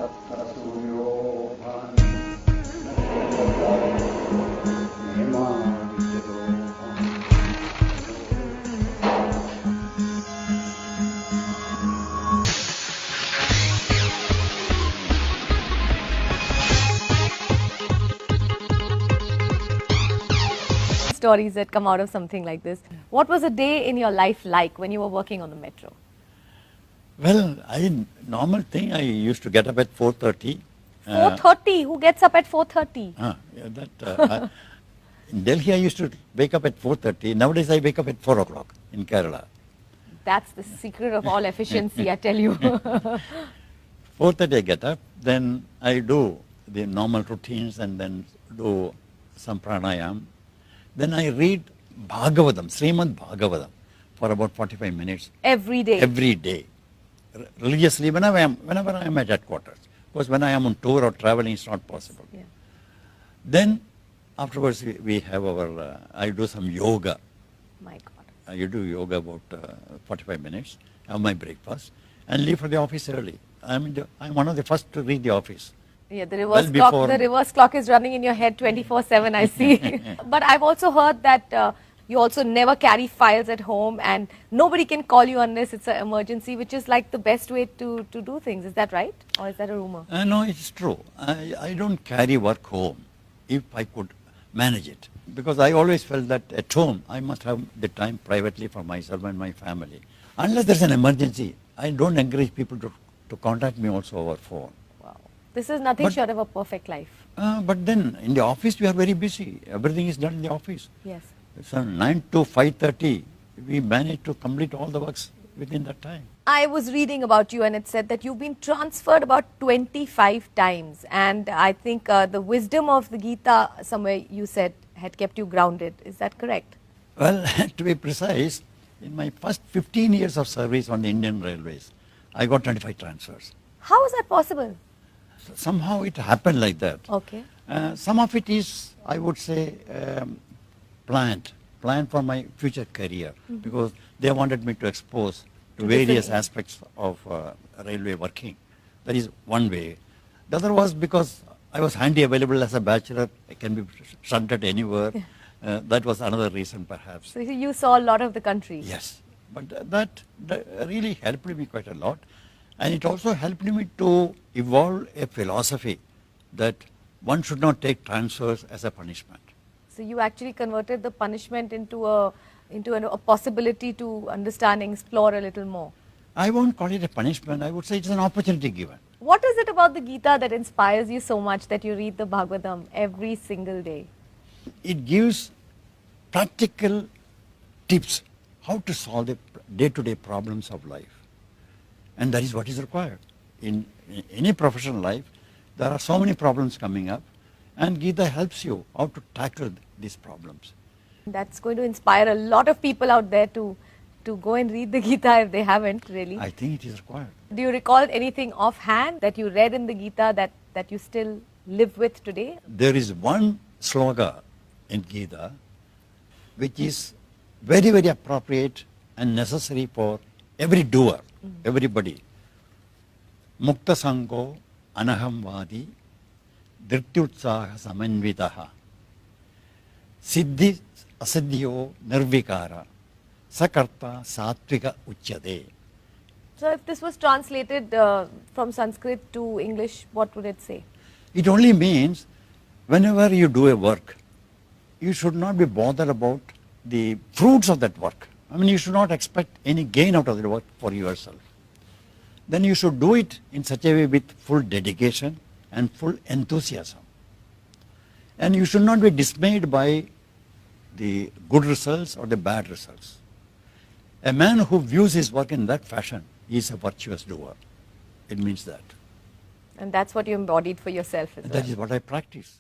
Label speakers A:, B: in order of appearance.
A: Stories that come out of something like this. What was a day in your life like when you were working on the metro?
B: Well, normal thing, I used to get up at 4:30.
A: 4:30? Who gets up at 4:30?
B: In Delhi, I used to wake up at 4:30. Nowadays, I wake up at 4 o'clock in Kerala.
A: That's the secret of all efficiency, I tell you.
B: 4:30 I get up, then I do the normal routines and then do some pranayam. Then I read Bhagavatam, Srimad Bhagavatam, for about 45 minutes.
A: Every day?
B: Every day. Religiously, whenever I am at headquarters. Because when I am on tour or traveling, it's not possible.
A: Yeah.
B: Then, afterwards, we have our, I do some yoga.
A: My God.
B: You do yoga about 45 minutes, have my breakfast, and leave for the office early. I'm one of the first to reach the office.
A: Yeah, the reverse clock is running in your head 24/7, I see. But I've also heard that you also never carry files at home and nobody can call you unless it's an emergency, which is like the best way to do things. Is that right? Or is that a rumor?
B: No, it's true. I don't carry work home if I could manage it. Because I always felt that at home, I must have the time privately for myself and my family. Unless there's an emergency, I don't encourage people to contact me also over phone.
A: Wow. This is nothing short of a perfect life.
B: But then in the office, we are very busy. Everything is done in the office.
A: Yes.
B: So 9 to 5:30, we managed to complete all the works within that time.
A: I was reading about you and it said that you've been transferred about 25 times. And I think the wisdom of the Gita, somewhere you said, had kept you grounded. Is that correct?
B: Well, to be precise, in my first 15 years of service on the Indian Railways, I got 25 transfers.
A: How is that possible?
B: So somehow it happened like that.
A: Okay.
B: Some of it is, I would say, planned for my future career, because they wanted me to expose to various aspects of railway working. That is one way. The other was because I was handy available as a bachelor. I can be shunted anywhere. That was another reason, perhaps.
A: So you saw a lot of the country.
B: Yes, but that really helped me quite a lot. And it also helped me to evolve a philosophy that one should not take transfers as a punishment.
A: So you actually converted the punishment into a possibility to understand and explore a little more.
B: I won't call it a punishment. I would say it's an opportunity given.
A: What is it about the Gita that inspires you so much that you read the Bhagavatam every single day?
B: It gives practical tips how to solve the day-to-day problems of life. And that is what is required. In any professional life, there are so many problems coming up, and Gita helps you how to tackle these problems.
A: That's going to inspire a lot of people out there to go and read the Gita if they haven't really.
B: I think it is required.
A: Do you recall anything offhand that you read in the Gita that you still live with today?
B: There is one sloga in Gita which is very, very appropriate and necessary for every doer, everybody. Mukta Sango Anaham Vadi Dhrityutsaha Samanvitaha Siddhi Asadhyo Nirvikara Sakarta Satvika Uchyade.
A: So if this was translated from Sanskrit to English, what would it say?
B: It only means whenever you do a work, you should not be bothered about the fruits of that work. I mean, you should not expect any gain out of the work for yourself. Then you should do it in such a way with full dedication and full enthusiasm. And you should not be dismayed by the good results or the bad results. A man who views his work in that fashion is a virtuous doer. It means that.
A: And that's what you embodied for yourself as well.
B: That is what I practice.